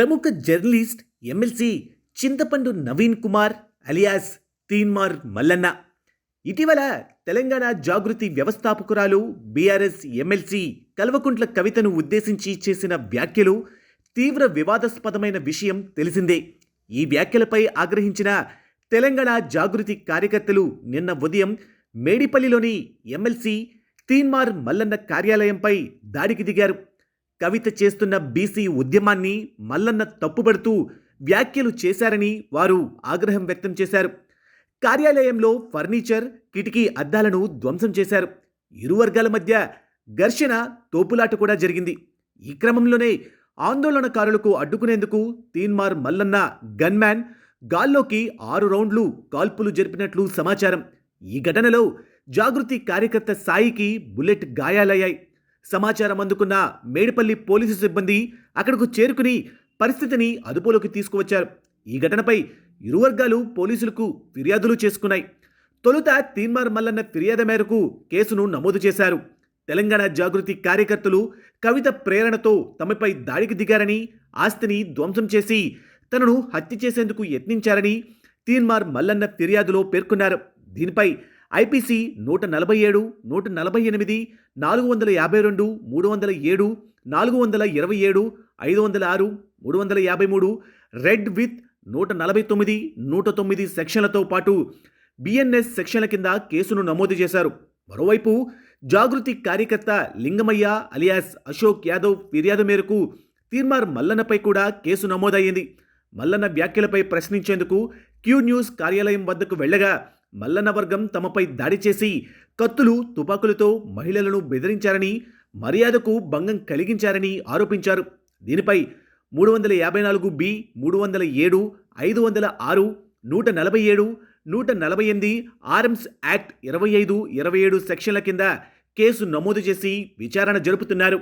ప్రముఖ journalist MLC చింతపండు Naveen Kumar alias Teenmar Mallanna ఇటీవల తెలంగాణ జాగృతి వ్యవస్థాపకురాలు బీఆర్ఎస్ ఎమ్మెల్సీ కల్వకుంట్ల కవితను ఉద్దేశించి చేసిన వ్యాఖ్యలు తీవ్ర వివాదాస్పదమైన విషయం తెలిసిందే. ఈ వ్యాఖ్యలపై ఆగ్రహించిన తెలంగాణ జాగృతి కార్యకర్తలు నిన్న ఉదయం మేడిపల్లిలోని ఎమ్మెల్సీ తీన్మార్ మల్లన్న కార్యాలయంపై దాడికి దిగారు. కవిత చేస్తున్న బీసీ ఉద్యమాన్ని మల్లన్న తప్పుబడుతూ వ్యాఖ్యలు చేశారని వారు ఆగ్రహం వ్యక్తం చేశారు. కార్యాలయంలో ఫర్నిచర్, కిటికీ అద్దాలను ధ్వంసం చేశారు. ఇరు వర్గాల మధ్య ఘర్షణ, తోపులాట కూడా జరిగింది. ఈ క్రమంలోనే ఆందోళనకారులకు అడ్డుకునేందుకు తీన్మార్ మల్లన్న గన్మ్యాన్ గాల్లోకి 6 రౌండ్లు కాల్పులు జరిపినట్లు సమాచారం. ఈ ఘటనలో జాగృతి కార్యకర్త సాయికి బుల్లెట్ గాయాలయ్యాయి. సమాచారం అందుకున్న మేడిపల్లి పోలీసు సిబ్బంది అక్కడకు చేరుకుని పరిస్థితిని అదుపులోకి తీసుకువచ్చారు. ఈ ఘటనపై ఇరు వర్గాలు పోలీసులకు ఫిర్యాదులు చేసుకున్నాయి. తొలుత తీన్మార్ మల్లన్న ఫిర్యాదు మేరకు కేసును నమోదు చేశారు. తెలంగాణ జాగృతి కార్యకర్తలు కవిత ప్రేరణతో తమపై దాడికి దిగారని, ఆస్తిని ధ్వంసం చేసి తనను హత్య చేసేందుకు యత్నించారని తీన్మార్ మల్లన్న ఫిర్యాదులో పేర్కొన్నారు. దీనిపై ఐపీసీ 147, 148, 452, 307, 427, 506, 353, రెడ్ విత్ 149, 109 సెక్షన్లతో పాటు బిఎన్ఎస్ సెక్షన్ల కింద కేసును నమోదు చేశారు. మరోవైపు జాగృతి కార్యకర్త లింగమయ్య అలియాస్ అశోక్ యాదవ్ ఫిర్యాదు మేరకు తీన్మార్ మల్లన్నపై కూడా కేసు నమోదయ్యింది. మల్లన్న వ్యాఖ్యలపై ప్రశ్నించేందుకు క్యూ న్యూస్ కార్యాలయం వద్దకు వెళ్లగా మల్లన్న వర్గం తమపై దాడి చేసి కత్తులు, తుపాకులతో మహిళలను బెదిరించారని, మర్యాదకు భంగం కలిగించారని ఆరోపించారు. దీనిపై 354B, 307, 506, 147, 148 ఆర్మ్స్ యాక్ట్ 25, 27 సెక్షన్ల కింద కేసు నమోదు చేసి విచారణ జరుపుతున్నారు.